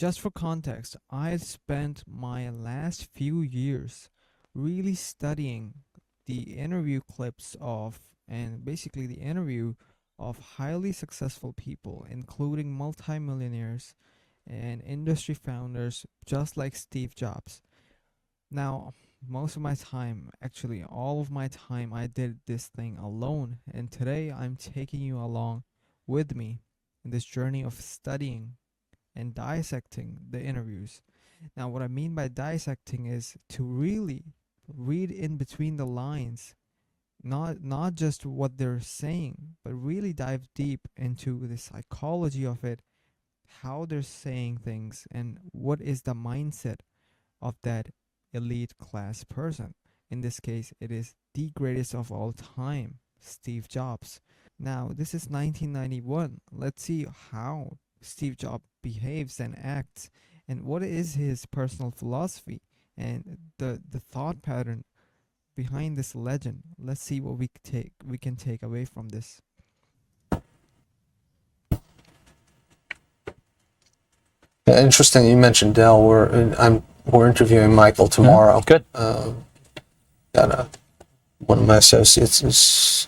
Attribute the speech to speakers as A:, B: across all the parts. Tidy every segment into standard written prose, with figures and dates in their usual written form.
A: just for context, I spent my last few years really studying the interview clips of, and basically the interview of highly successful people, including multimillionaires and industry founders just like Steve Jobs. Now, most of my time, actually all of my time, I did this thing alone, and today I'm taking you along with me in this journey of studying and dissecting the interviews. Now, what I mean by dissecting is to really read in between the lines, not just what they're saying, but really dive deep into the psychology of it, how they're saying things, and what is the mindset of that elite class person. In this case, it is the greatest of all time, Steve Jobs. Now, this is 1991. Let's see how Steve Jobs behaves and acts, and what is his personal philosophy and the thought pattern behind this legend. Let's see what we can take away from this.
B: Yeah, interesting. You mentioned Dell. We're interviewing Michael tomorrow.
C: Good.
B: One of my associates is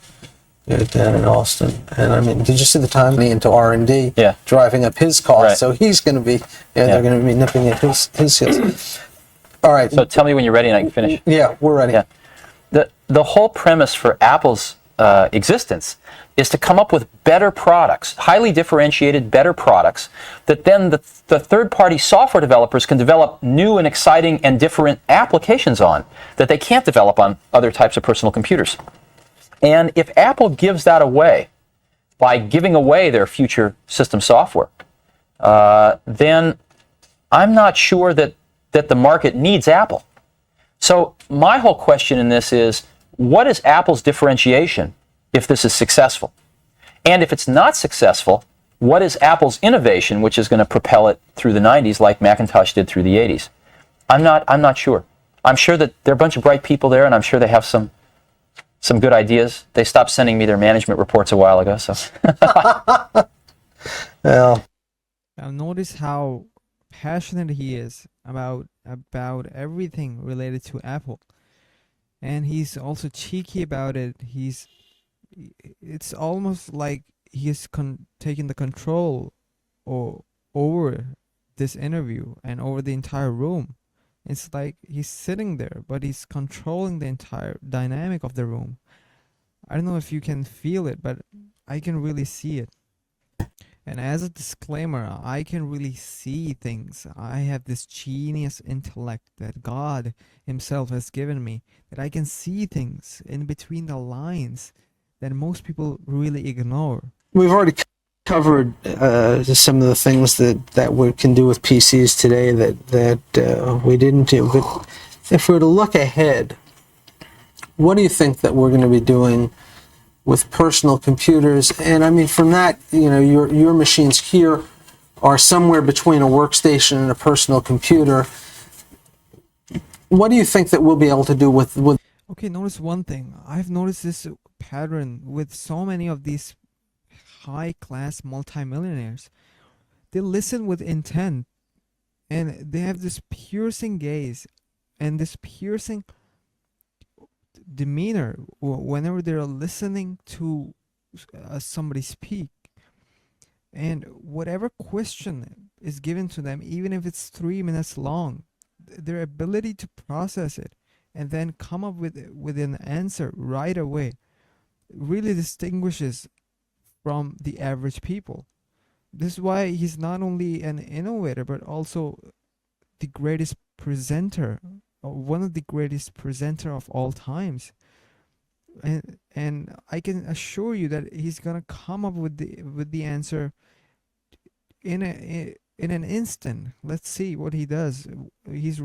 B: down in Austin, and I mean, did you see the time into R&D?
C: Yeah.
B: Driving up his costs,
C: Right.
B: so he's going to be. They're going to be nipping at his heels. All right.
C: So tell me when you're ready and I can finish.
B: Yeah, we're ready.
C: Yeah. The whole premise for Apple's existence is to come up with better products, highly differentiated, better products, that then the third-party software developers can develop new and exciting and different applications on that they can't develop on other types of personal computers. And if Apple gives that away by giving away their future system software, then I'm not sure that the market needs Apple. So my whole question in this is, what is Apple's differentiation if this is successful? And if it's not successful, what is Apple's innovation which is going to propel it through the 90s like Macintosh did through the 80s? I'm not sure. I'm sure that there are a bunch of bright people there, and I'm sure they have some good ideas. They stopped sending me their management reports a while ago, so.
B: Well,
A: Now notice how passionate he is about everything related to Apple. And he's also cheeky about it. It's almost like he's taking the control over this interview and over the entire room. It's like he's sitting there, but he's controlling the entire dynamic of the room. I don't know if you can feel it, but I can really see it. And as a disclaimer, I can really see things. I have this genius intellect that God himself has given me, that I can see things in between the lines that most people really ignore.
B: we've already covered some of the things that we can do with PCs today that we didn't do. But if we were to look ahead, what do you think that we're going to be doing with personal computers? And I mean, from that, your machines here are somewhere between a workstation and a personal computer. What do you think that we'll be able to do with?
A: Okay, notice one thing. I've noticed this pattern with so many of these high-class multimillionaires. They listen with intent, and they have this piercing gaze and this piercing demeanor whenever they're listening to somebody speak. And whatever question is given to them, even if it's 3 minutes long, their ability to process it and then come up with an answer right away really distinguishes from the average people. This is why he's not only an innovator but also the greatest presenter, one of the greatest presenter of all times. And I can assure you that he's gonna come up with the answer in an instant. Let's see what he does. He's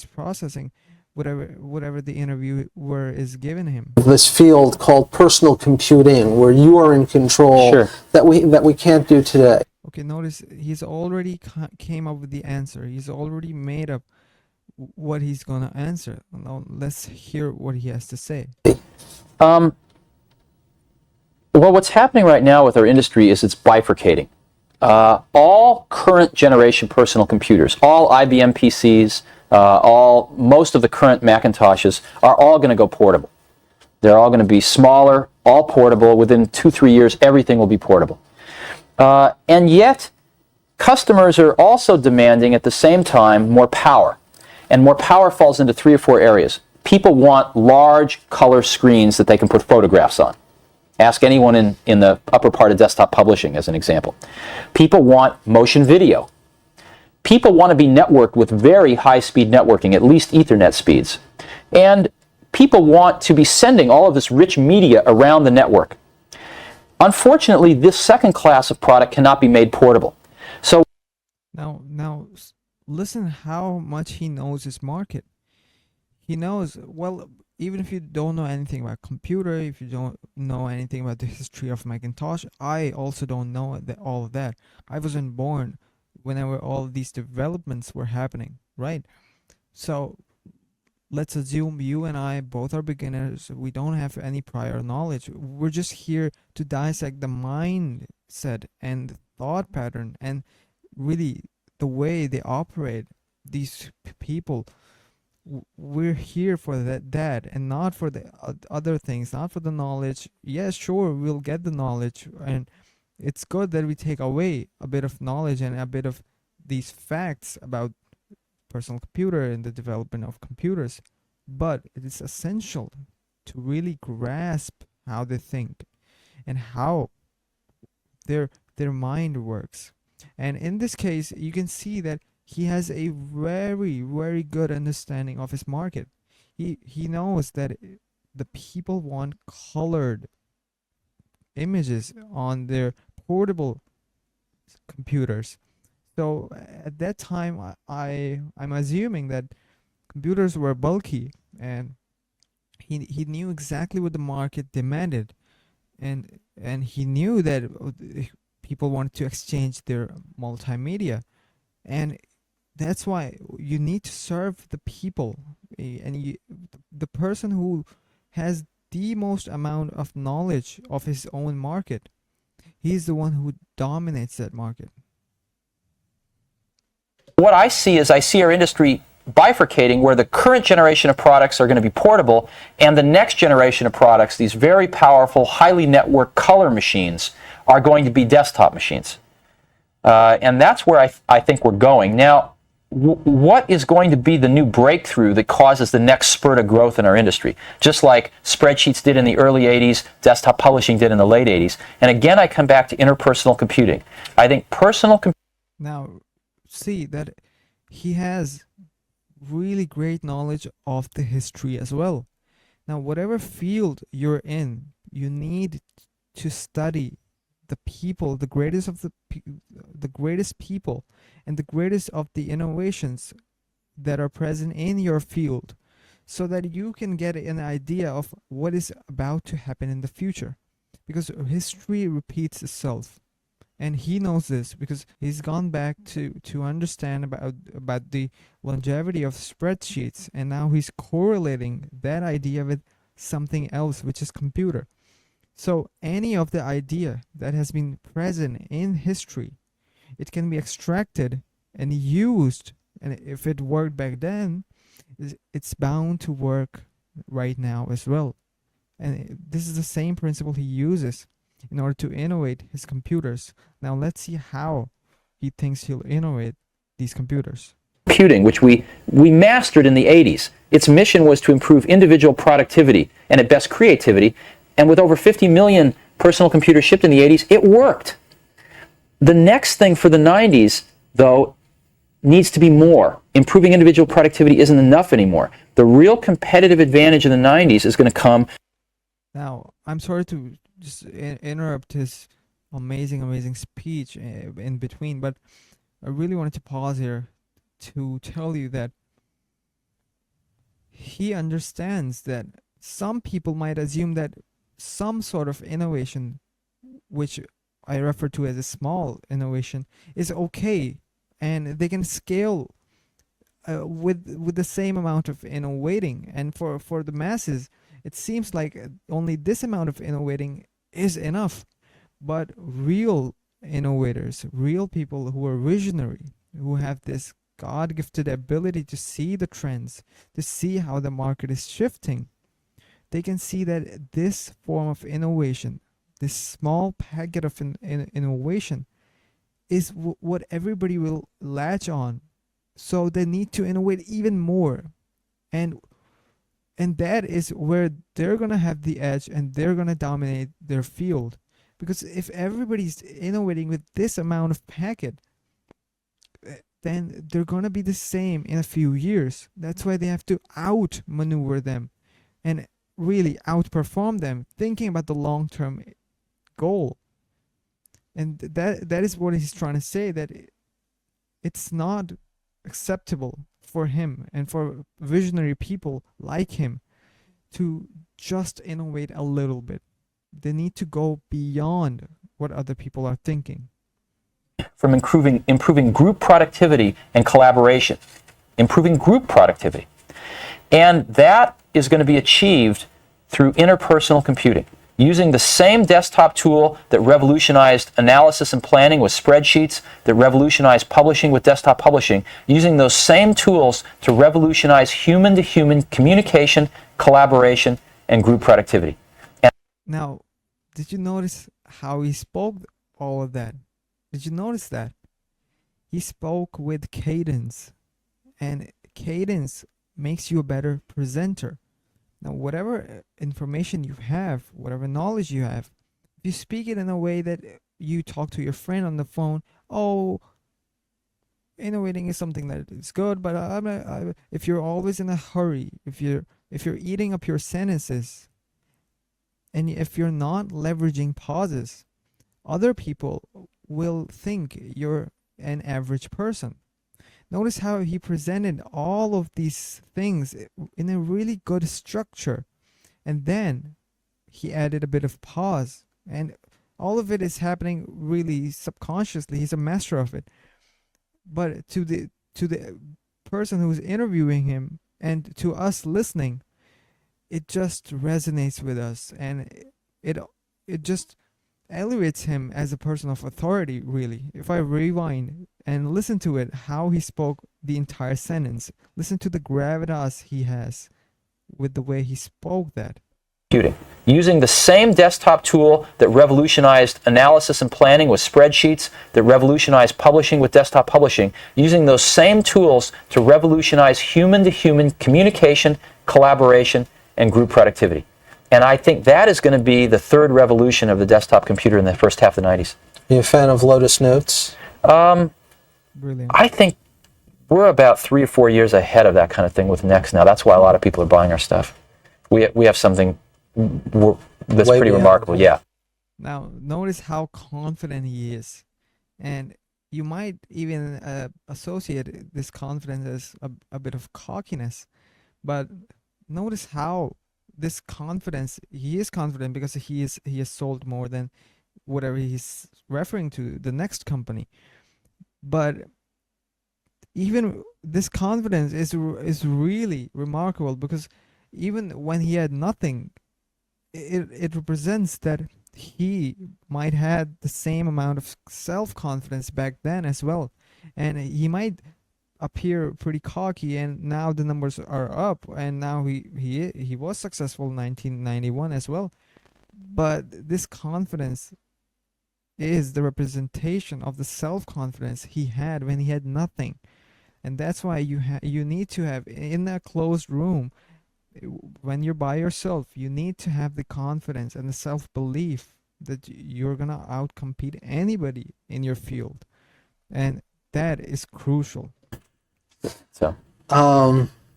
A: processing whatever the interviewer is giving him.
B: This field called personal computing, where you are in control,
C: Sure.
B: that we can't do today.
A: Okay, notice he's already came up with the answer. He's already made up what he's gonna answer. Now let's hear what he has to say.
C: Well, what's happening right now with our industry is it's bifurcating. All current generation personal computers, all IBM PCs, most of the current Macintoshes are all going to go portable. They're all going to be smaller, all portable. Within 2-3 years, everything will be portable. And yet, customers are also demanding at the same time more power. And more power falls into 3 or 4 areas. People want large color screens that they can put photographs on. Ask anyone in the upper part of desktop publishing as an example. People want motion video. People want to be networked with very high-speed networking, at least Ethernet speeds. And people want to be sending all of this rich media around the network. Unfortunately, this second class of product cannot be made portable. So
A: Now, listen how much he knows his market. He knows, well, even if you don't know anything about computer, if you don't know anything about the history of Macintosh, I also don't know all of that. I wasn't born whenever all these developments were happening, right? So let's assume you and I both are beginners. We don't have any prior knowledge. We're just here to dissect the mindset and the thought pattern and really the way they operate. These people, we're here for that and not for the other things, not for the knowledge. Yes, sure, we'll get the knowledge, and it's good that we take away a bit of knowledge and a bit of these facts about personal computer and the development of computers, but it is essential to really grasp how they think and how their mind works. And in this case, you can see that he has a very, very good understanding of his market. He knows that the people want colored images on their portable computers. So at that time, I'm assuming that computers were bulky, and he knew exactly what the market demanded, and he knew that people wanted to exchange their multimedia, and that's why you need to serve the people, and the person who has the most amount of knowledge of his own market, he's the one who dominates that market.
C: what I see is I see our industry bifurcating where the current generation of products are going to be portable and the next generation of products, these very powerful, highly networked color machines, are going to be desktop machines. And that's where I think we're going. Now, what is going to be the new breakthrough that causes the next spurt of growth in our industry? Just like spreadsheets did in the early 80s, desktop publishing did in the late 80s. And again, I come back to interpersonal computing. I think personal computing.
A: Now, see that he has really great knowledge of the history as well. Now, whatever field you're in, you need to study the people, the greatest of the greatest people, and the greatest of the innovations that are present in your field, so that you can get an idea of what is about to happen in the future. Because history repeats itself, and he knows this because he's gone back to understand about the longevity of spreadsheets, and now he's correlating that idea with something else, which is computer. So any of the idea that has been present in history, it can be extracted and used, and if it worked back then, it's bound to work right now as well. And this is the same principle he uses in order to innovate his computers. Now let's see how he thinks he'll innovate these computers.
C: Computing, which we mastered in the 80s. Its mission was to improve individual productivity and at best creativity. And with over 50 million personal computers shipped in the 80s, it worked. The next thing for the 90s, though, needs to be more. Improving individual productivity isn't enough anymore. The real competitive advantage in the 90s is going to come.
A: Now, I'm sorry to just interrupt his amazing speech in between, but I really wanted to pause here to tell you that he understands that some people might assume that some sort of innovation, which I refer to as a small innovation, is okay, and they can scale with the same amount of innovating. And for the masses, it seems like only this amount of innovating is enough. But real innovators, real people who are visionary, who have this God-gifted ability to see the trends, to see how the market is shifting. They can see that this form of innovation, this small packet of innovation, is what everybody will latch on. So they need to innovate even more, and that is where they're gonna have the edge, and they're gonna dominate their field. Because if everybody's innovating with this amount of packet, then they're gonna be the same in a few years. That's why they have to outmaneuver them and really outperform them, thinking about the long-term goal. And that is what he's trying to say, that it's not acceptable for him and for visionary people like him to just innovate a little bit. They need to go beyond what other people are thinking.
C: From improving group productivity and collaboration, improving group productivity. And that is going to be achieved through interpersonal computing, using the same desktop tool that revolutionized analysis and planning with spreadsheets, that revolutionized publishing with desktop publishing, using those same tools to revolutionize human-to-human communication, collaboration, and group productivity.
A: Now, did you notice how he spoke all of that? Did you notice that? He spoke with cadence, and cadence makes you a better presenter. Now, whatever information you have, whatever knowledge you have, if you speak it in a way that you talk to your friend on the phone, oh, innovating is something that is good, but if you're always in a hurry, if you're eating up your sentences, and if you're not leveraging pauses, other people will think you're an average person. Notice how he presented all of these things in a really good structure. And then he added a bit of pause. And all of it is happening really subconsciously. He's a master of it. But to the person who's interviewing him and to us listening, it just resonates with us, and it just elevates him as a person of authority, really. If I rewind and listen to it, how he spoke the entire sentence, listen to the gravitas he has with the way he spoke that.
C: Computing, using the same desktop tool that revolutionized analysis and planning with spreadsheets, that revolutionized publishing with desktop publishing, using those same tools to revolutionize human-to-human communication, collaboration, and group productivity. And I think that is going to be the third revolution of the desktop computer in the first half of the 90s.
B: Are you a fan of Lotus Notes?
A: Brilliant.
C: I think we're about 3 or 4 years ahead of that kind of thing with Next now. That's why a lot of people are buying our stuff. We have something that's
B: Way
C: pretty
B: beyond.
C: remarkable, yeah.
A: Now, notice how confident he is. And you might even associate this confidence as a bit of cockiness. But notice how this confidence, he is confident because he has sold more than whatever he's referring to, the next company. But even this confidence is really remarkable, because even when he had nothing, it represents that he might had the same amount of self-confidence back then as well, and he might appear pretty cocky, and now the numbers are up, and now he was successful in 1991 as well. But this confidence is the representation of the self-confidence he had when he had nothing. And that's why you need to have, in a closed room, when you're by yourself, you need to have the confidence and the self-belief that you're gonna outcompete anybody in your field, and that is crucial.
C: So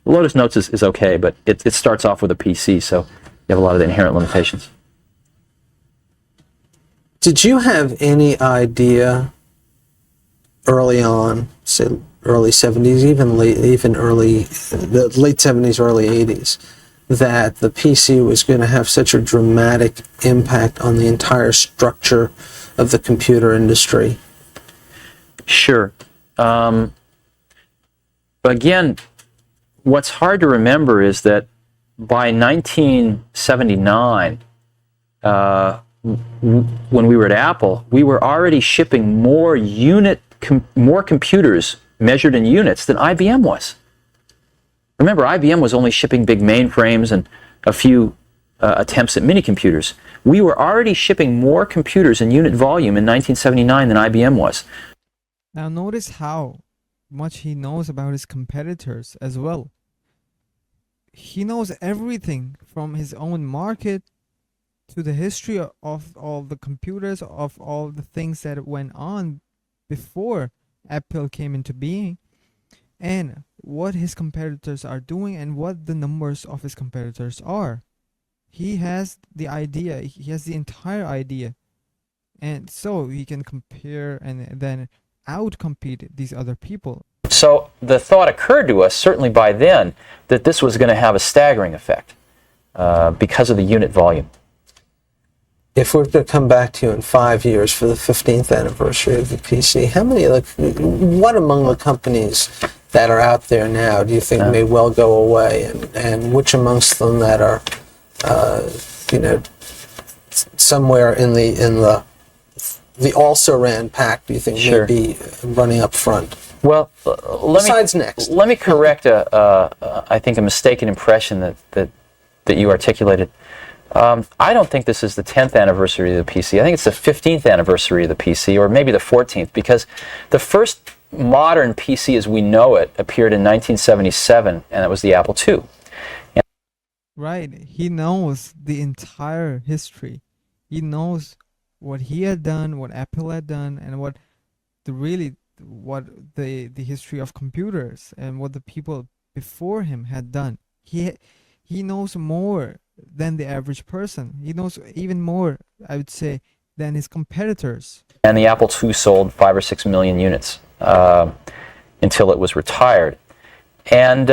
C: Lotus Notes is okay, but it starts off with a PC, so you have a lot of the inherent limitations.
B: Did you have any idea early on, say early 70s, even the late 70s, early 80s, that the PC was going to have such a dramatic impact on the entire structure of the computer industry?
C: Sure. Again, what's hard to remember is that by 1979, when we were at Apple, we were already shipping more computers measured in units than IBM was. Remember, IBM was only shipping big mainframes and a few attempts at mini computers. We were already shipping more computers in unit volume in 1979 than IBM was.
A: Now notice how much he knows about his competitors as well. He knows everything from his own market to the history of all the computers, of all the things that went on before Apple came into being, and what his competitors are doing and what the numbers of his competitors are. He has the idea, he has the entire idea, and so he can compare and then outcompete these other people.
C: So the thought occurred to us, certainly by then, that this was going to have a staggering effect because of the unit volume.
B: If we're to come back to you in 5 years for the 15th anniversary of the PC, what among the companies that are out there now do you think may well go away, and which amongst them that are, somewhere in the also-ran pack do you think may be running up front?
C: Well,
B: next.
C: Let me correct I think a mistaken impression that you articulated. I don't think this is the 10th anniversary of the PC. I think it's the 15th anniversary of the PC, or maybe the 14th, because the first modern PC as we know it appeared in 1977, and it was the Apple II.
A: Right, he knows the entire history. He knows what he had done, what Apple had done, and what the history of computers and what the people before him had done. He knows more than the average person. He knows even more, I would say, than his competitors.
C: And the Apple II sold 5 or 6 million units until it was retired. And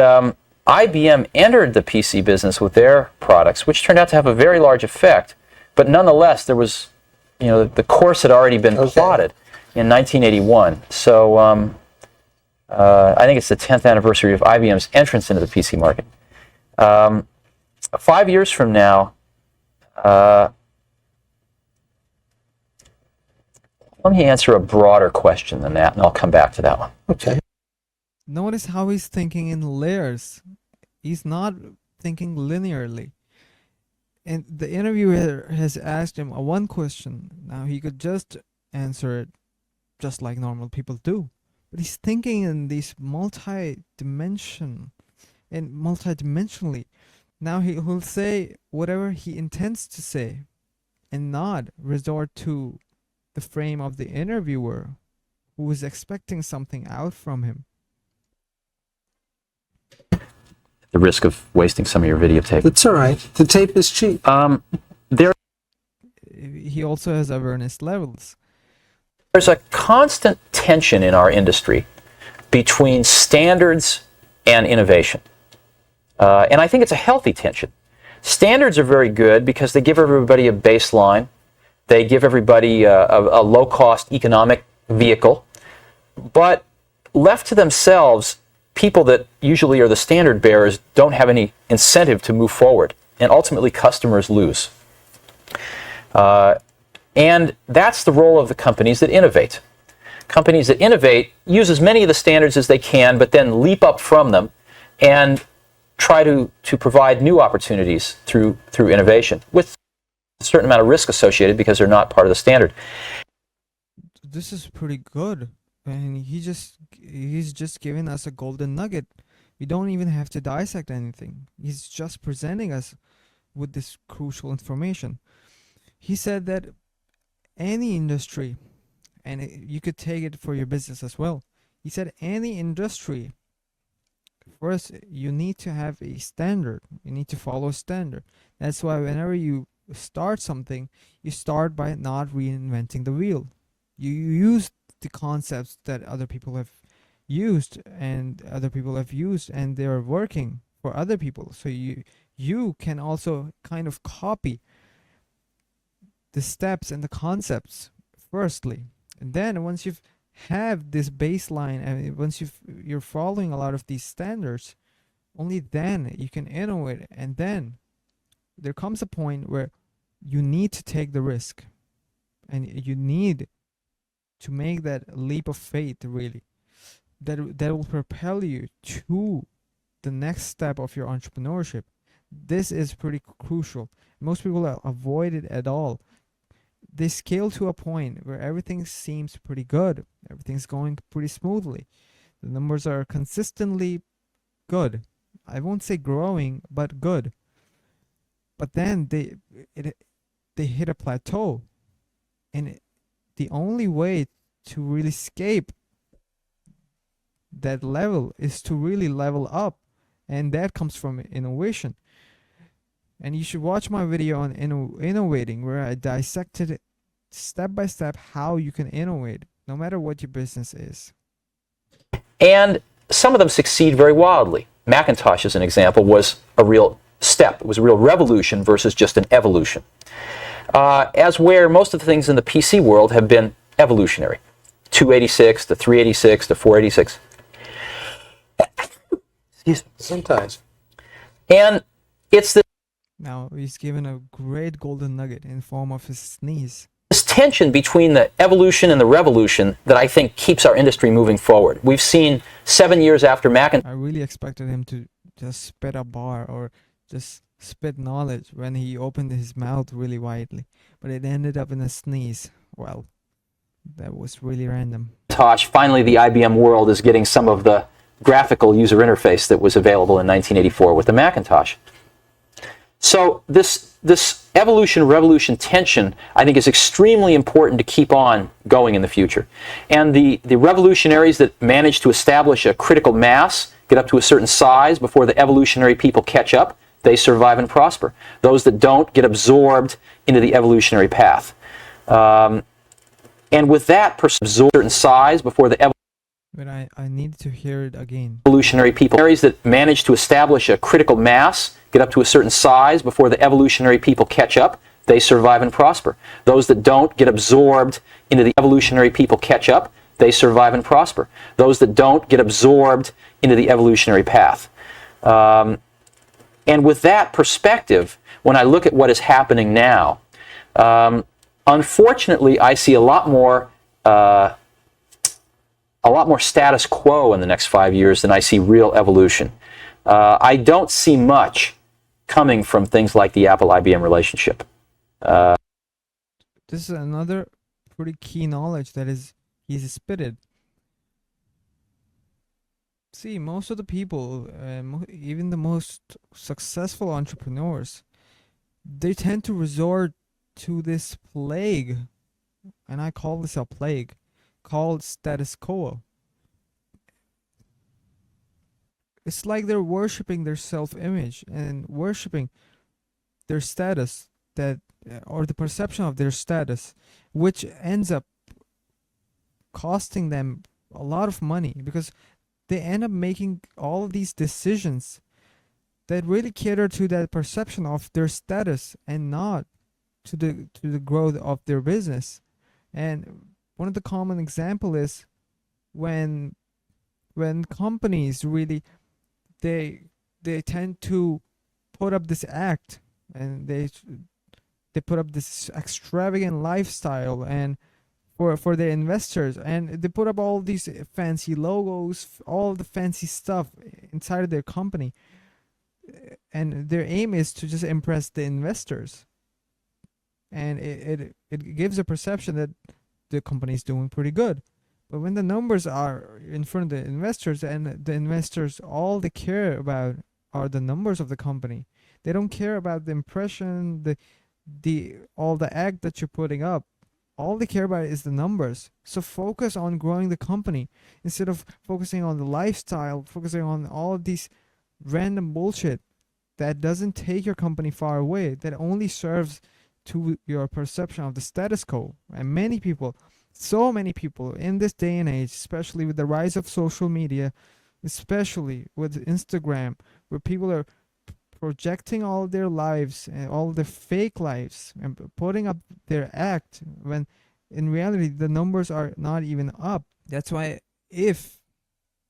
C: IBM entered the PC business with their products, which turned out to have a very large effect. But nonetheless, there was, the course had already been plotted in 1981. So I think it's the 10th anniversary of IBM's entrance into the PC market. 5 years from now, let me answer a broader question than that, and I'll come back to that one.
B: Okay.
A: Notice how he's thinking in layers. He's not thinking linearly. And the interviewer has asked him one question. Now he could just answer it just like normal people do. But he's thinking in these multi-dimensionally. Now he'll say whatever he intends to say and not resort to the frame of the interviewer who is expecting something out from him.
C: The risk of wasting some of your videotape.
B: It's all right. The tape is cheap.
A: He also has awareness levels.
C: There's a constant tension in our industry between standards and innovation. And I think it's a healthy tension. Standards are very good because they give everybody a baseline. They give everybody a low-cost economic vehicle. But left to themselves, people that usually are the standard bearers don't have any incentive to move forward. And ultimately, customers lose. And that's the role of the companies that innovate. Companies that innovate use as many of the standards as they can, but then leap up from them and try to provide new opportunities through innovation, with a certain amount of risk associated because they're not part of the standard.
A: This is pretty good, and he's just giving us a golden nugget. We don't even have to dissect anything. He's just presenting us with this crucial information. He said that any industry, and you could take it for your business as well. He said any industry, first you need to have a standard. You need to follow a standard. That's why whenever you start something, you start by not reinventing the wheel. You use the concepts that other people have used and they're working for other people. So you can also kind of copy the steps and the concepts firstly, and then once you've have this baseline and once you're following a lot of these standards, only then you can innovate. And then there comes a point where you need to take the risk, and you need to make that leap of faith, really, that will propel you to the next step of your entrepreneurship. This is pretty crucial. Most people avoid it at all. They scale to a point where everything seems pretty good, everything's going pretty smoothly, the numbers are consistently good. I won't say growing, but good. But then it, they hit a plateau, and the only way to really escape that level is to really level up, and that comes from innovation. And you should watch my video on innovating, where I dissected step by step how you can innovate, no matter what your business is.
C: And some of them succeed very wildly. Macintosh, as an example, was a real step. It was a real revolution versus just an evolution. As where most of the things in the PC world have been evolutionary. 286 to 386 to 486. Excuse me.
B: Sometimes.
C: And it's
A: Now he's given a great golden nugget in form of his sneeze.
C: this tension between the evolution and the revolution that I think keeps our industry moving forward. We've seen 7 years after Macintosh.
A: I really expected him to just spit a bar or just spit knowledge when he opened his mouth really widely, but it ended up in a sneeze. Well, that was really random.
C: Finally the IBM world is getting some of the graphical user interface that was available in 1984 with the Macintosh. So this evolution-revolution tension, I think, is extremely important to keep on going in the future. And the revolutionaries that manage to establish a critical mass, get up to a certain size before the evolutionary people catch up, they survive and prosper. Those that don't get absorbed into the evolutionary path. And with that, absorb a certain size before the
A: But I need to hear it again.
C: evolutionary people. Areas that manage to establish a critical mass, get up to a certain size before the evolutionary people catch up, they survive and prosper. Those that don't get absorbed into the evolutionary people catch up, they survive and prosper. Those that don't get absorbed into the evolutionary path. And with that perspective, when I look at what is happening now, unfortunately, I see a lot more status quo in the next 5 years than I see real evolution. I don't see much coming from things like the Apple-IBM relationship.
A: This is another pretty key knowledge that he's spitted. See, most of the people, even the most successful entrepreneurs, they tend to resort to this plague, and I call this a plague, called status quo. It's like they're worshiping their self-image and worshiping their status, that or the perception of their status, which ends up costing them a lot of money, because they end up making all of these decisions that really cater to that perception of their status and not to the growth of their business. And one of the common example is when companies really they tend to put up this act, and they put up this extravagant lifestyle and for their investors, and they put up all these fancy logos, all the fancy stuff inside of their company, and their aim is to just impress the investors, and it gives a perception that the company is doing pretty good. But when the numbers are in front of the investors, and the investors, all they care about are the numbers of the company, they don't care about the impression, the all the act that you're putting up. All they care about is the numbers. So focus on growing the company instead of focusing on the lifestyle, focusing on all of these random bullshit that doesn't take your company far away, that only serves to your perception of the status quo. And many people, so many people in this day and age, especially with the rise of social media, especially with Instagram, where people are projecting all their lives and all their fake lives and putting up their act, when in reality the numbers are not even up. That's why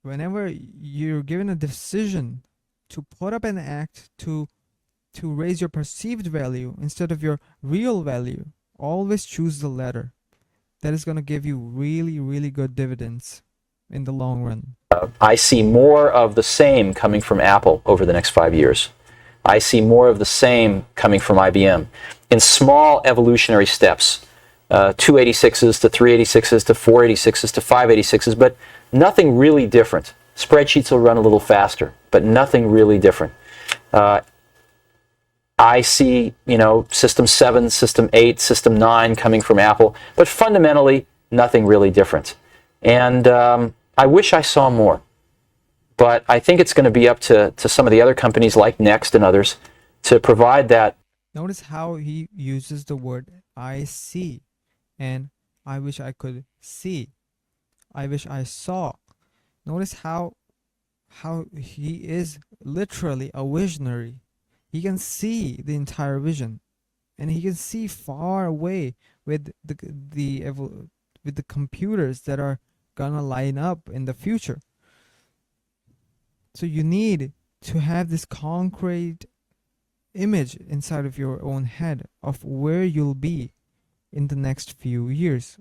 A: whenever you're given a decision to put up an act, to to raise your perceived value instead of your real value, always choose the latter. That is going to give you really, really good dividends in the long run.
C: I see more of the same coming from Apple over the next 5 years. I see more of the same coming from IBM in small evolutionary steps, 286s to 386s to 486s to 586s, but nothing really different. Spreadsheets will run a little faster, but nothing really different. I see, System 7, System 8, System 9 coming from Apple, but fundamentally, nothing really different. And I wish I saw more. But I think it's going to be up to some of the other companies like Next and others to provide that.
A: Notice how he uses the word I see and I wish I could see. I wish I saw. Notice how he is literally a visionary. He can see the entire vision, and he can see far away with the computers that are gonna line up in the future. So you need to have this concrete image inside of your own head of where you'll be in the next few years.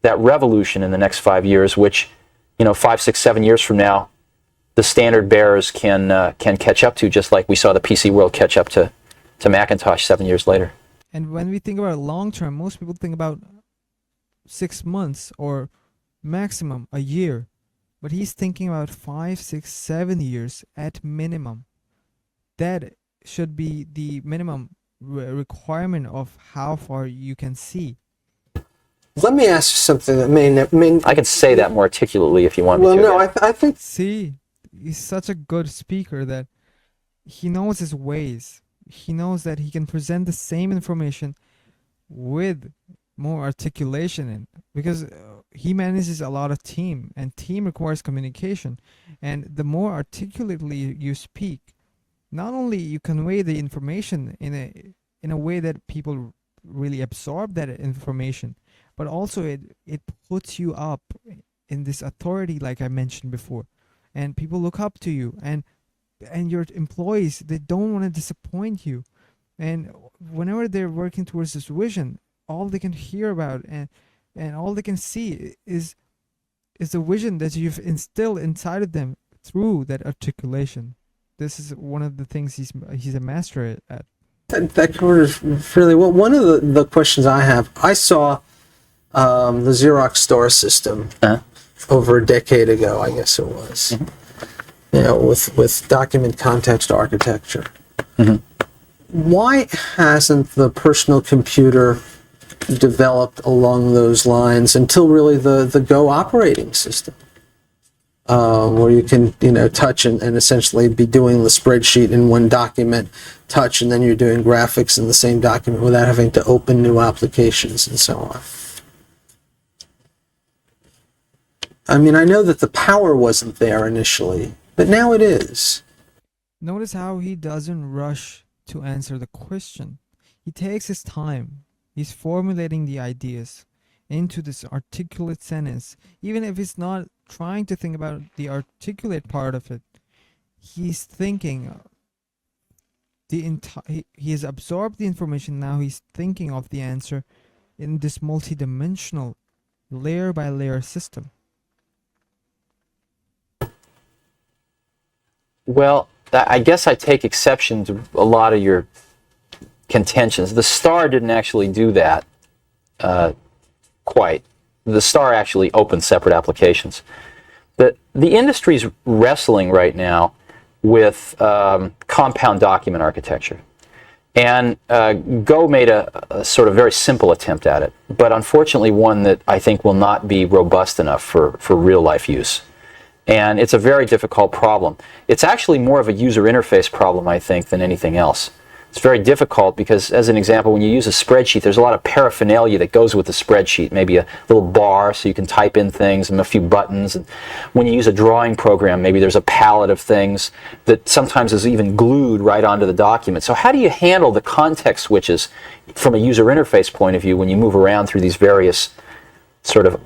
C: That revolution in the next 5 years, which 5, 6, 7 years from now, the standard bearers can catch up to, just like we saw the PC world catch up to Macintosh 7 years later.
A: And when we think about long term, most people think about 6 months or maximum a year. But he's thinking about 5, 6, 7 years at minimum. That should be the minimum requirement of how far you can see.
B: Let me ask you something that may
C: I can say that more articulately if you want me to.
B: Well, no, I think...
A: See, he's such a good speaker that he knows his ways. He knows that he can present the same information with more articulation in, because he manages a lot of team, and team requires communication. And the more articulately you speak, not only you convey the information in a way that people really absorb that information, but also it puts you up in this authority, like I mentioned before, and people look up to you, and your employees, they don't want to disappoint you, and whenever they're working towards this vision, all they can hear about and all they can see is the vision that you've instilled inside of them through that articulation. This is one of the things he's a master at.
B: That covers fairly well. One of the questions I have, I saw the Xerox Star system over a decade ago, I guess it was, with document context architecture.
C: Mm-hmm.
B: Why hasn't the personal computer developed along those lines until really the Go operating system, where you can touch and essentially be doing the spreadsheet in one document, touch, and then you're doing graphics in the same document without having to open new applications and so on. I mean, I know that the power wasn't there initially, but now it is.
A: Notice how he doesn't rush to answer the question. He takes his time. He's formulating the ideas into this articulate sentence. Even if he's not trying to think about the articulate part of it, he's thinking he has absorbed the information. Now he's thinking of the answer in this multidimensional, layer by layer system.
C: Well, I guess I take exception to a lot of your contentions. The Star didn't actually do that quite. The Star actually opened separate applications. The industry's wrestling right now with compound document architecture. And Go made a sort of very simple attempt at it, but unfortunately one that I think will not be robust enough for real life use. And it's a very difficult problem. It's actually more of a user interface problem, I think, than anything else. It's very difficult because, as an example, when you use a spreadsheet, there's a lot of paraphernalia that goes with the spreadsheet. Maybe a little bar so you can type in things and a few buttons. And when you use a drawing program, maybe there's a palette of things that sometimes is even glued right onto the document. So how do you handle the context switches from a user interface point of view when you move around through these various sort of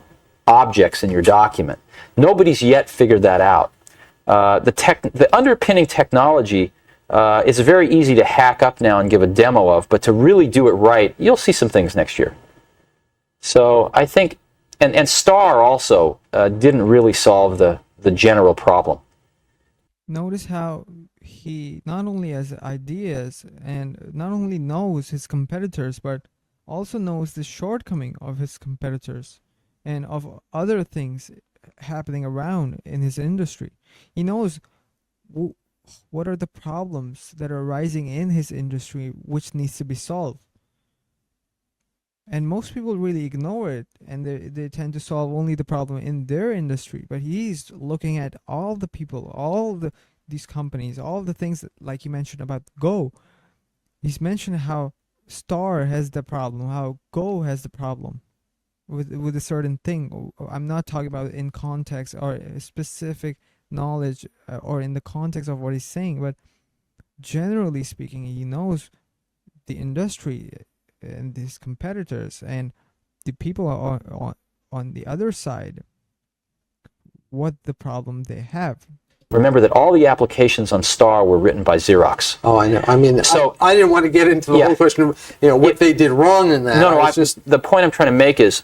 C: objects in your document? Nobody's yet figured that out. The underpinning technology It's very easy to hack up now and give a demo of, but to really do it right, you'll see some things next year. So I think, and Star also didn't really solve the general problem.
A: Notice how he not only has ideas and not only knows his competitors, but also knows the shortcoming of his competitors and of other things happening around in his industry. He knows what are the problems that are rising in his industry which needs to be solved. And most people really ignore it, and they tend to solve only the problem in their industry. But he's looking at all the people, these companies, all the things that, like you mentioned about Go. He's mentioned how Star has the problem, how Go has the problem with a certain thing. I'm not talking about in context or specific knowledge or in the context of what he's saying, but generally speaking, he knows the industry and his competitors and the people on the other side, what the problem they have.
C: Remember that all the applications on Star were written by Xerox.
B: Oh, I know. I mean,
C: So-
B: I didn't want to get into the
C: Yeah.
B: whole question of what they did wrong in that.
C: No,
B: I was just
C: the point I'm trying to make is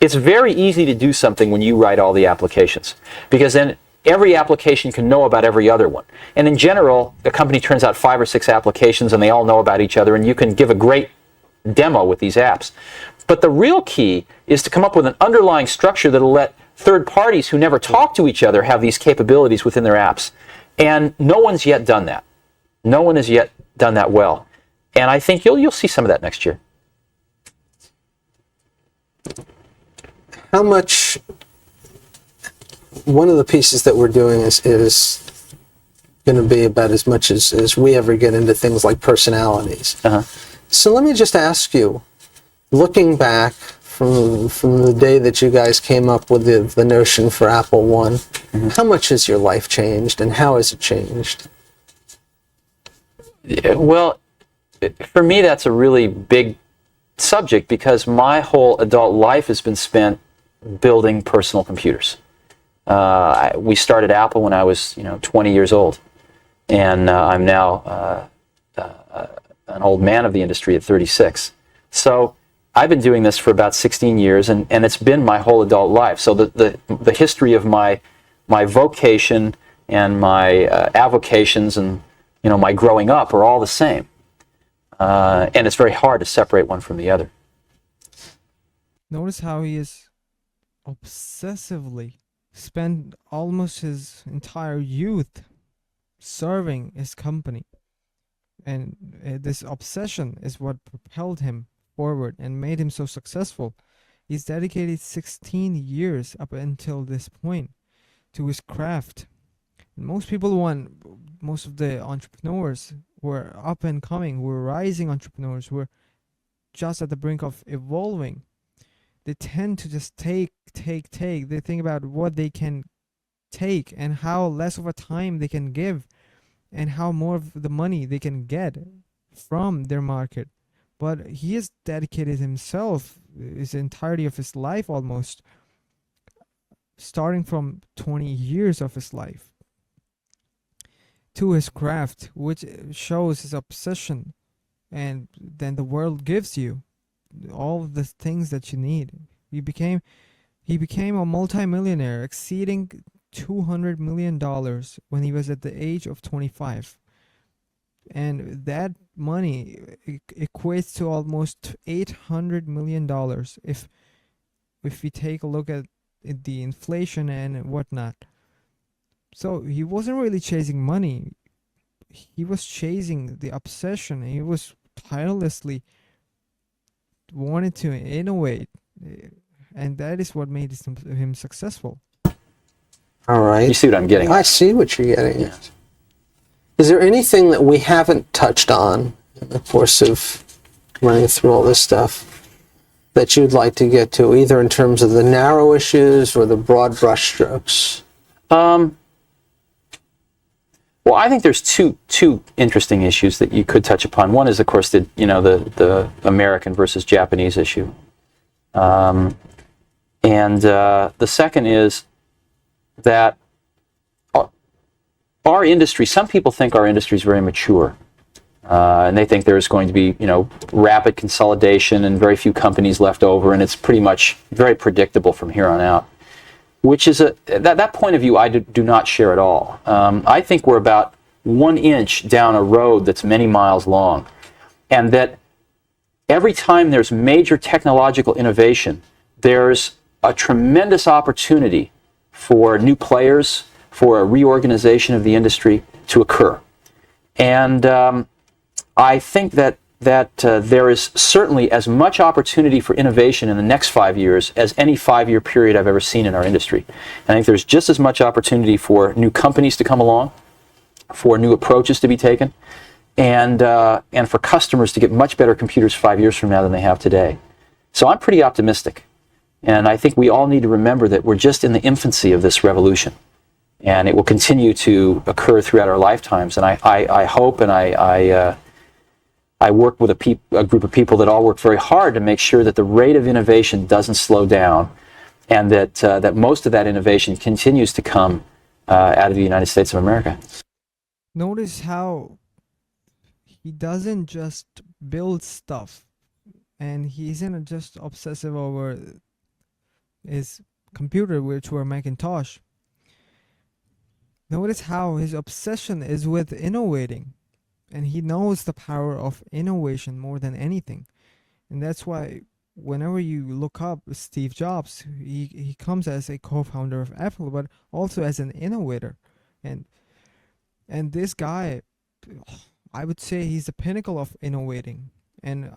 C: it's very easy to do something when you write all the applications, because then every application can know about every other one. And in general, a company turns out 5 or 6 applications and they all know about each other, and you can give a great demo with these apps. But the real key is to come up with an underlying structure that'll let third parties who never talk to each other have these capabilities within their apps. And no one's yet done that. No one has yet done that well. And I think you'll see some of that next year.
B: how much. One of the pieces that we're doing is going to be about as much as we ever get into things like personalities.
C: Uh-huh.
B: So let me just ask you, looking back from the day that you guys came up with the notion for Apple One, how much has your life changed, and how has it changed?
C: Yeah, well, for me, that's a really big subject because my whole adult life has been spent building personal computers. We started Apple when I was, 20 years old, and I'm now an old man of the industry at 36. So I've been doing this for about 16 years, and it's been my whole adult life. So the history of my vocation and my avocations and my growing up are all the same, and it's very hard to separate one from the other.
A: Notice how he is obsessively spent almost his entire youth serving his company, and this obsession is what propelled him forward and made him so successful. He's dedicated 16 years up until this point to his craft. And most of the entrepreneurs who are up and coming, who are rising entrepreneurs, who are just at the brink of evolving, they tend to just take. They think about what they can take and how less of a time they can give and how more of the money they can get from their market. But he has dedicated himself, his entirety of his life almost, starting from 20 years of his life, to his craft, which shows his obsession. And then the world gives you all the things that you need. He became a multimillionaire, exceeding $200 million when he was at the age of 25. And that money equates to almost $800 million if we take a look at the inflation and whatnot. So he wasn't really chasing money. He was chasing the obsession. He was tirelessly wanted to innovate, and that is what made him successful.
B: All right.
C: You see what I'm getting at?
B: I see what you're getting at. Is there anything that we haven't touched on in the course of running through all this stuff that you'd like to get to, either in terms of the narrow issues or the broad brushstrokes?
C: Well, I think there's two interesting issues that you could touch upon. One is, of course, the American versus Japanese issue, and the second is that our our industry, some people think our industry is very mature. And they think there's going to be, rapid consolidation and very few companies left over, and it's pretty much very predictable from here on out. Which is that point of view I do not share at all. I think we're about 1 inch down a road that's many miles long, and that every time there's major technological innovation, there's a tremendous opportunity for new players, for a reorganization of the industry to occur. And I think that there is certainly as much opportunity for innovation in the next 5 years as any 5-year period I've ever seen in our industry. And I think there's just as much opportunity for new companies to come along, for new approaches to be taken, and for customers to get much better computers 5 years from now than they have today. So I'm pretty optimistic. And I think we all need to remember that we're just in the infancy of this revolution. And it will continue to occur throughout our lifetimes. And I hope, and I work with a group of people that all work very hard to make sure that the rate of innovation doesn't slow down, and that most of that innovation continues to come out of the United States of America.
A: Notice how he doesn't just build stuff, and he isn't just obsessive over his computer, which were Macintosh. Notice how his obsession is with innovating. And he knows the power of innovation more than anything. And that's why whenever you look up Steve Jobs, he comes as a co-founder of Apple, but also as an innovator. And this guy, I would say he's the pinnacle of innovating. And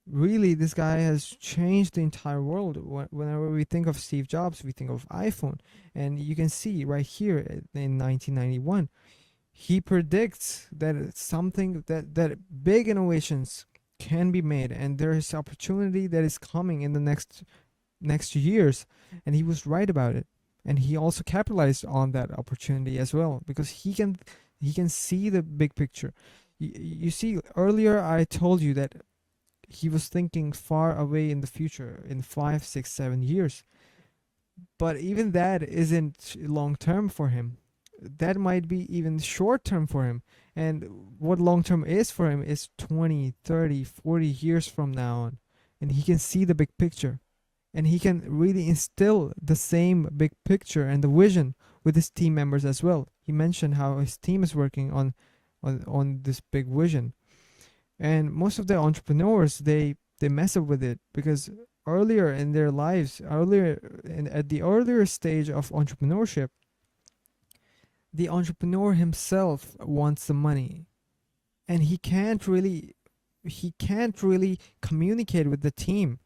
A: really, this guy has changed the entire world. Whenever we think of Steve Jobs, we think of iPhone. And you can see right here in 1991, he predicts that it's something that big innovations can be made, and there is opportunity that is coming in the next years, and he was right about it. And he also capitalized on that opportunity as well, because he can see the big picture. You see, earlier I told you that he was thinking far away in the future, in 5, 6, 7 years, but even that isn't long term for him. That might be even short term for him. And what long term is for him is 20, 30, 40 years from now on. And he can see the big picture. And he can really instill the same big picture and the vision with his team members as well. He mentioned how his team is working on this big vision. And most of the entrepreneurs, they mess up with it, because earlier in their lives, at the earlier stage of entrepreneurship, the entrepreneur himself wants the money, and he can't really communicate with the team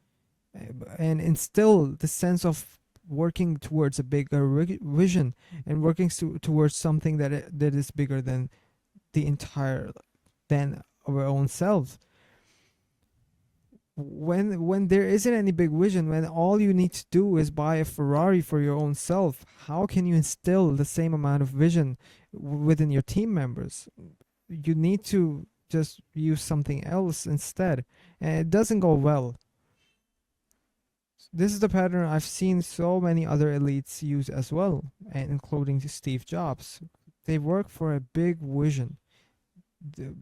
A: and instill the sense of working towards a bigger vision and working towards something that is bigger than our own selves. When there isn't any big vision, when all you need to do is buy a Ferrari for your own self, how can you instill the same amount of vision within your team members? You need to just use something else instead, and it doesn't go well. This is the pattern I've seen so many other elites use as well, and including Steve Jobs. They work for a big vision.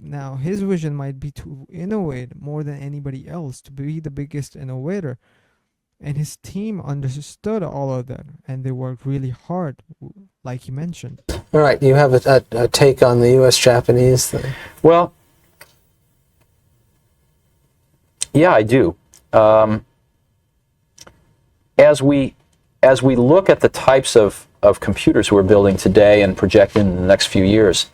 A: Now, his vision might be to innovate more than anybody else, to be the biggest innovator. And his team understood all of that, and they worked really hard, like you mentioned.
B: All right, you have a take on the U.S.-Japanese thing?
C: Well, yeah, I do. As we look at the types of computers we're building today and project in the next few years,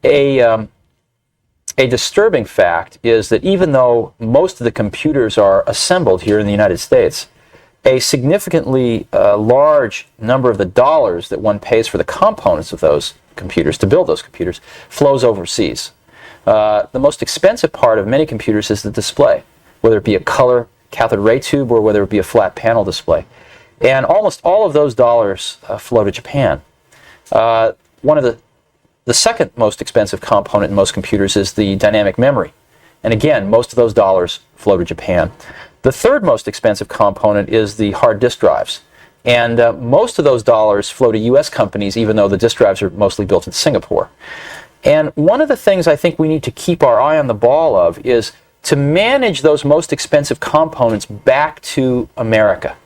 C: a disturbing fact is that even though most of the computers are assembled here in the United States, a significantly large number of the dollars that one pays for the components of those computers, to build those computers, flows overseas. The most expensive part of many computers is the display, whether it be a color cathode ray tube or whether it be a flat panel display. And almost all of those dollars flow to Japan. One of the second most expensive component in most computers is the dynamic memory. And again, most of those dollars flow to Japan. The third most expensive component is the hard disk drives. And most of those dollars flow to U.S. companies, even though the disk drives are mostly built in Singapore. And one of the things I think we need to keep our eye on the ball of is to manage those most expensive components back to America.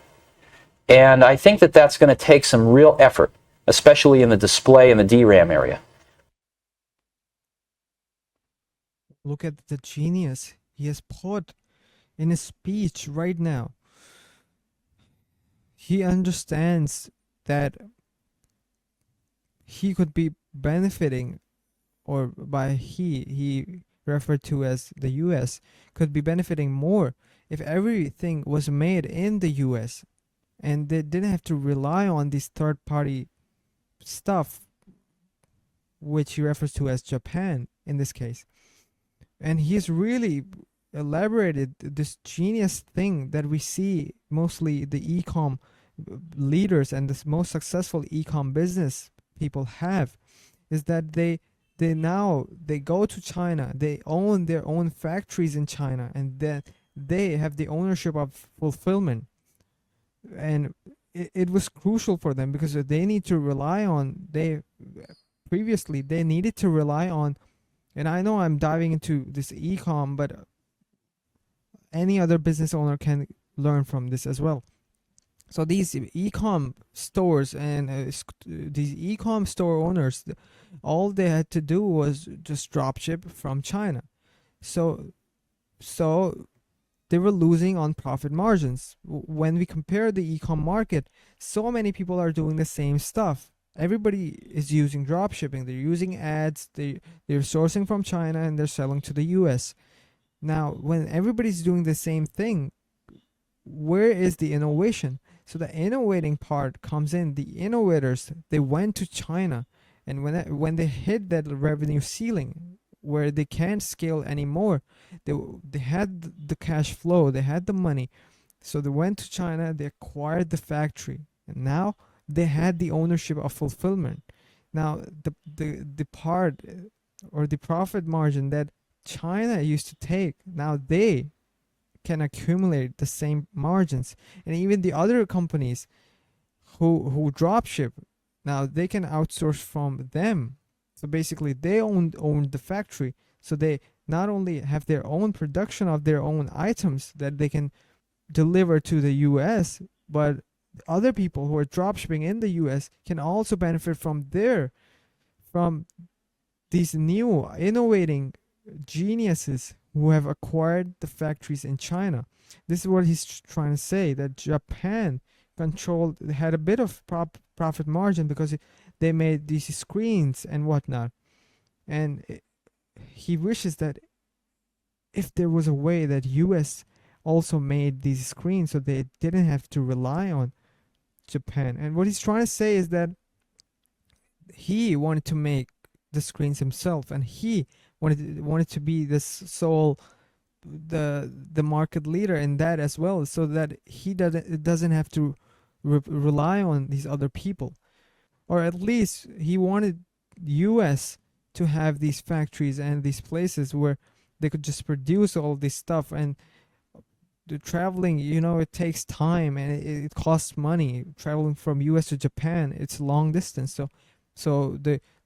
C: And I think that that's going to take some real effort, especially in the display and the DRAM area.
A: Look at the genius he has put in his speech right now. He understands that he could be benefiting, or by he referred to as the US, could be benefiting more if everything was made in the US and they didn't have to rely on this third party stuff, which he refers to as Japan in this case. And he's really elaborated this genius thing that we see mostly the ecom leaders and the most successful ecom business people have, is that they go to China, they own their own factories in China, and then they have the ownership of fulfillment. And it was crucial for them because they need to rely on, previously they needed to rely on, and I know I'm diving into this ecom, but any other business owner can learn from this as well. So these ecom stores and these ecom store owners, all they had to do was just drop ship from China. So they were losing on profit margins. When we compare the ecom market, so many people are doing the same stuff. Everybody is using drop shipping. They're using ads. They're sourcing from China and they're selling to the US. Now, when everybody's doing the same thing, where is the innovation? So the innovating part comes in. The innovators, they went to China, and when they hit that revenue ceiling where they can't scale anymore, they had the cash flow, they had the money, so they went to China, they acquired the factory, and now they had the ownership of fulfillment. Now the part or the profit margin that China used to take, now they can accumulate the same margins. And even the other companies who drop ship, now they can outsource from them. So basically they own the factory, so they not only have their own production of their own items that they can deliver to the US, but other people who are drop shipping in the US can also benefit from these new innovating geniuses who have acquired the factories in China. This is what he's trying to say, that Japan had a bit of profit margin because they made these screens and whatnot. And he wishes that if there was a way that US also made these screens so they didn't have to rely on Japan. And what he's trying to say is that he wanted to make the screens himself, and he wanted to be the sole the market leader in that as well, so that he doesn't have to rely on these other people. Or at least he wanted US to have these factories and these places where they could just produce all this stuff. And the traveling, it takes time and it costs money. Traveling from US to Japan, it's long distance, so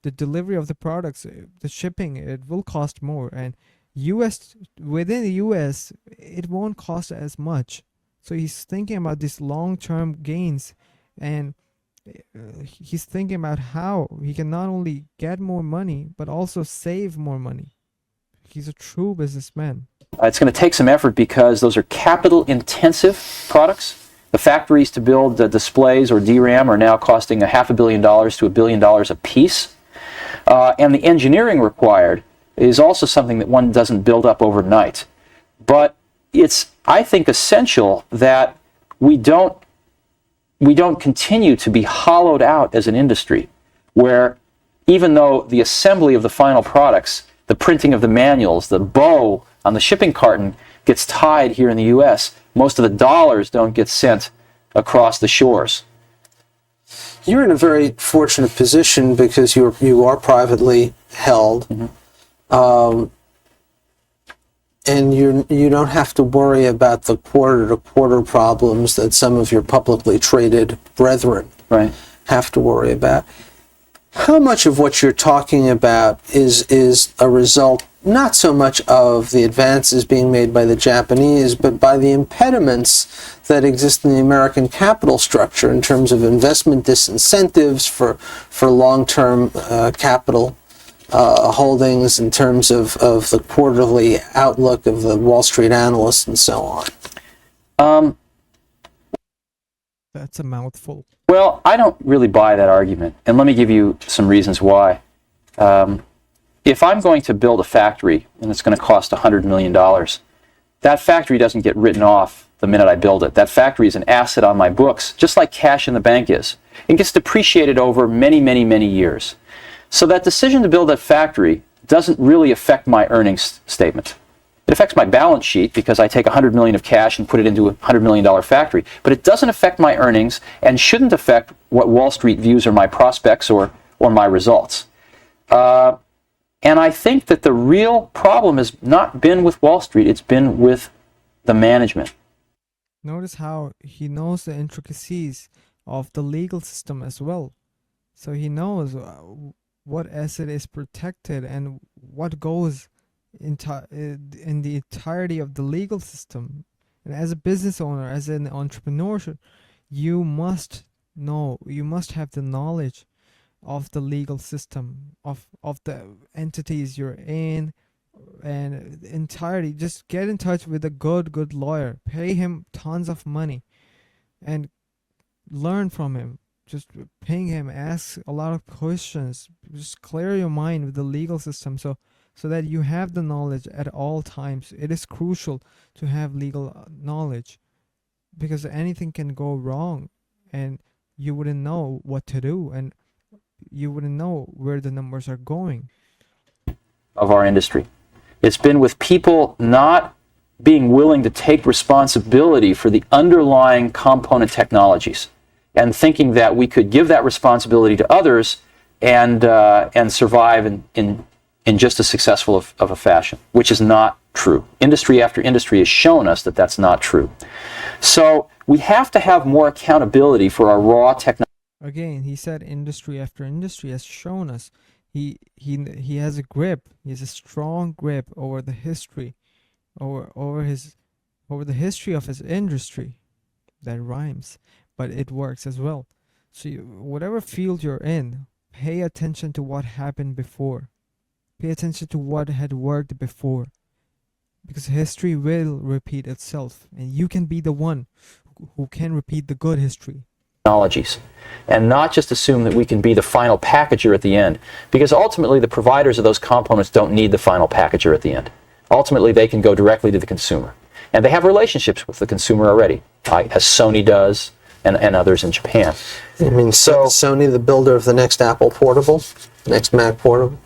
A: the delivery of the products, the shipping, it will cost more. And within the US, it won't cost as much. So he's thinking about these long-term gains, and he's thinking about how he can not only get more money but also save more money. He's a true businessman.
C: It's going to take some effort because those are capital-intensive products. The factories to build the displays or DRAM are now costing $500 million to $1 billion a piece. And the engineering required is also something that one doesn't build up overnight. But it's, I think, essential that we don't continue to be hollowed out as an industry, where even though the assembly of the final products, the printing of the manuals, the bow on the shipping carton gets tied here in the US, most of the dollars don't get sent across the shores.
B: You're in a very fortunate position because you are privately held. Mm-hmm. and you don't have to worry about the quarter-to-quarter problems that some of your publicly traded brethren
C: Right.
B: have to worry about. How much of what you're talking about is a result not so much of the advances being made by the Japanese, but by the impediments that exist in the American capital structure in terms of investment disincentives for long-term capital holdings, in terms of the quarterly outlook of the Wall Street analysts and so on?
A: That's a mouthful.
C: Well, I don't really buy that argument, and let me give you some reasons why. If I'm going to build a factory and it's going to cost $100 million, that factory doesn't get written off the minute I build it. That factory is an asset on my books, just like cash in the bank is. It gets depreciated over many, many, many years. So that decision to build that factory doesn't really affect my earnings statement. It affects my balance sheet because I take $100 million of cash and put it into a $100 million factory. But it doesn't affect my earnings and shouldn't affect what Wall Street views are my prospects or my results. And I think that the real problem has not been with Wall Street. It's been with the management.
A: Notice how he knows the intricacies of the legal system as well. So he knows what asset is protected and what goes in the entirety of the legal system. And as a business owner, as an entrepreneur, you must know, you must have the knowledge of the legal system, of the entities you're in, and entirety. Just get in touch with a good lawyer, pay him tons of money, and learn from him. Just ping him, ask a lot of questions, just clear your mind with the legal system, so that you have the knowledge at all times. It is crucial to have legal knowledge, because anything can go wrong and you wouldn't know what to do, and you wouldn't know where the numbers are going.
C: Of our industry. It's been with people not being willing to take responsibility for the underlying component technologies and thinking that we could give that responsibility to others and survive in just as successful of a fashion, which is not true. Industry after industry has shown us that that's not true. So we have to have more accountability for our raw technology.
A: Again, he said industry after industry has shown us he has a grip. He has a strong grip over the history, over the history of his industry. That rhymes, but it works as well. So whatever field you're in, pay attention to what happened before. Pay attention to what had worked before, because history will repeat itself, and you can be the one who can repeat the good history.
C: Technologies, and not just assume that we can be the final packager at the end, because ultimately the providers of those components don't need the final packager at the end. Ultimately they can go directly to the consumer, and they have relationships with the consumer already, as Sony does and others in Japan.
B: I mean, so Sony, the builder of the next Apple portable, next Mac portable?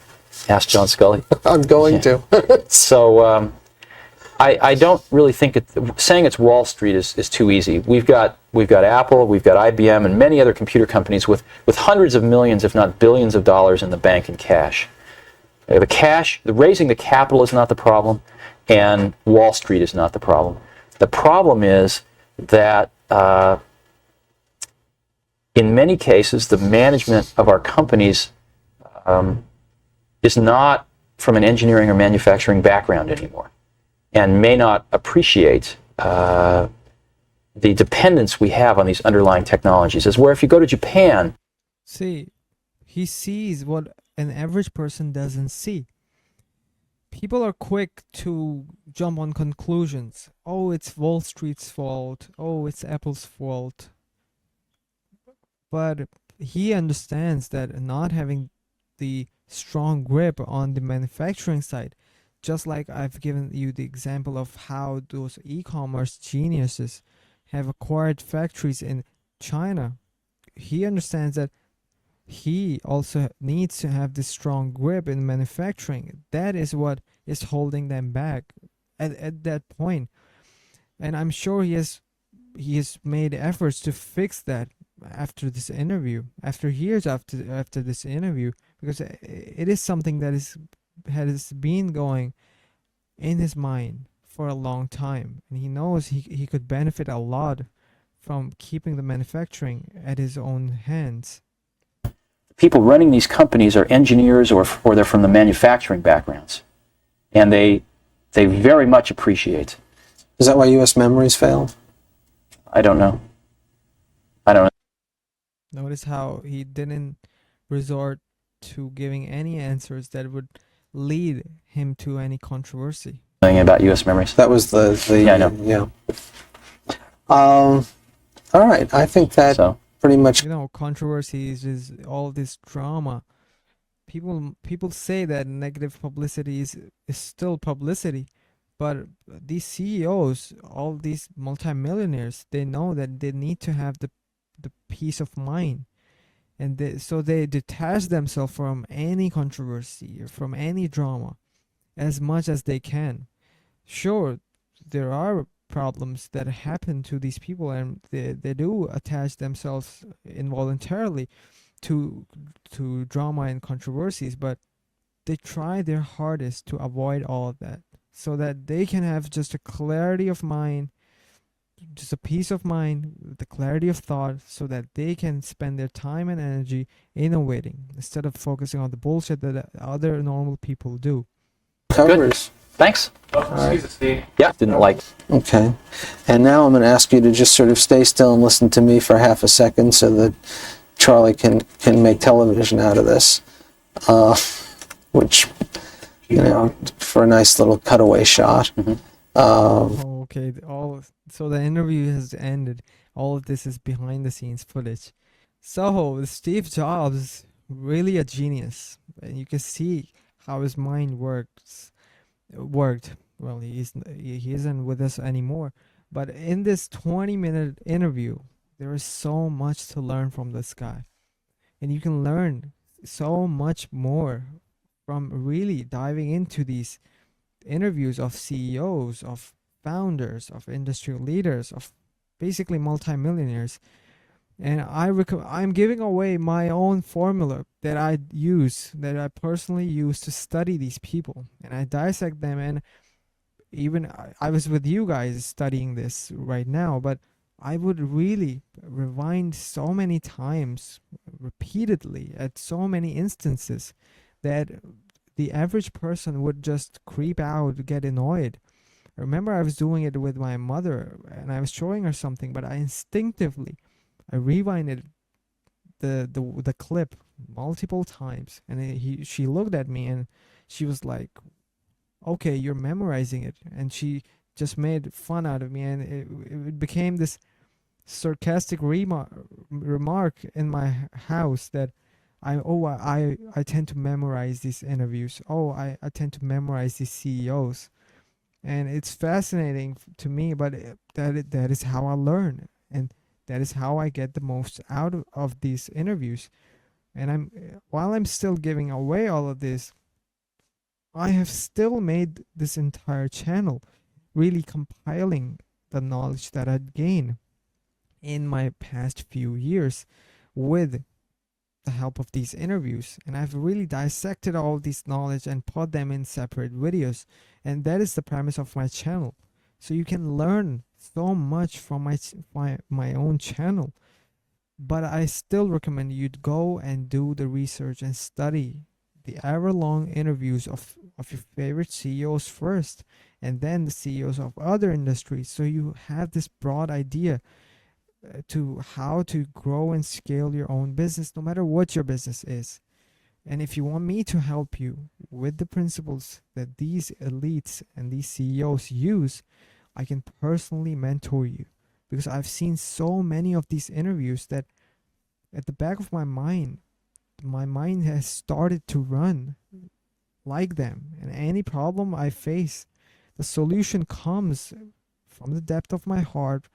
C: Ask John Scully.
B: I'm going to.
C: So I don't really think saying it's Wall Street is too easy. We've got Apple, we've got IBM, and many other computer companies with hundreds of millions, if not billions of dollars in the bank in cash. Raising the capital is not the problem, and Wall Street is not the problem. The problem is that in many cases, the management of our companies is not from an engineering or manufacturing background anymore, and may not appreciate the dependence we have on these underlying technologies. Is where if you go to Japan...
A: See, he sees what an average person doesn't see. People are quick to jump on conclusions. Oh, it's Wall Street's fault. Oh, it's Apple's fault. But he understands that not having the strong grip on the manufacturing side, just like I've given you the example of how those e-commerce geniuses have acquired factories in China, he understands that he also needs to have this strong grip in manufacturing. That is what is holding them back at that point. And I'm sure he has made efforts to fix that after this interview, after years after this interview, because it is something that has been going in his mind for a long time, and he knows he could benefit a lot from keeping the manufacturing at his own hands.
C: People running these companies are engineers or they're from the manufacturing backgrounds, and they very much appreciate.
B: Is that why U.S. memories failed?
C: I don't know. I don't know.
A: Notice how he didn't resort to giving any answers that would lead him to any controversy.
C: About U.S. memories.
B: That was the
C: Yeah, I know.
B: Yeah. All right. I think that pretty much.
A: You know, controversies is all this drama. People say that negative publicity is still publicity, but these CEOs, all these multimillionaires, they know that they need to have the peace of mind, and so they detach themselves from any controversy or from any drama as much as they can. Sure, there are problems that happen to these people, and they do attach themselves involuntarily to drama and controversies, but they try their hardest to avoid all of that so that they can have just a clarity of mind, just a peace of mind, the clarity of thought, so that they can spend their time and energy innovating instead of focusing on the bullshit that other normal people do.
B: Covers.
C: Thanks. Yeah, didn't like.
B: Okay. And now I'm going to ask you to just sort of stay still and listen to me for half a second so that Charlie can make television out of this, which, for a nice little cutaway shot.
A: Okay, so the interview has ended. All of this is behind the scenes footage. So Steve Jobs, really a genius, and you can see how his mind worked. Well, he isn't with us anymore, but in this 20-minute interview, there is so much to learn from this guy, and you can learn so much more from really diving into these interviews of CEOs, of founders, of industry leaders, of basically multimillionaires. And I'm giving away my own formula that I personally use to study these people, and I dissect them. And even I was with you guys studying this right now, but I would really rewind so many times, repeatedly, at so many instances, that the average person would just creep out, get annoyed. I remember I was doing it with my mother, and I was showing her something, but I rewinded the clip multiple times, and she looked at me and she was like, "Okay, you're memorizing it," and she just made fun out of me, and it became this sarcastic remark in my house that I tend to memorize these interviews. I tend to memorize these CEOs, and it's fascinating to me. But that is how I learn, and that is how I get the most out of these interviews. And while I'm still giving away all of this, I have still made this entire channel, really compiling the knowledge that I'd gained in my past few years with the help of these interviews. And I've really dissected all this knowledge and put them in separate videos, and that is the premise of my channel. So you can learn so much from my own channel, but I still recommend you to go and do the research and study the hour-long interviews of your favorite CEOs first, and then the CEOs of other industries, so you have this broad idea to how to grow and scale your own business, no matter what your business is. And if you want me to help you with the principles that these elites and these CEOs use, I can personally mentor you, because I've seen so many of these interviews that at the back of my mind has started to run like them. And any problem I face, the solution comes from the depth of my heart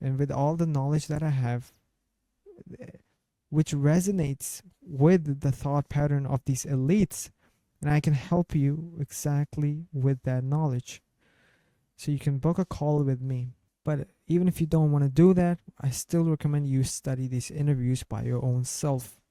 A: and with all the knowledge that I have, which resonates with the thought pattern of these elites, and I can help you exactly with that knowledge. So you can book a call with me. But even if you don't want to do that, I still recommend you study these interviews by your own self.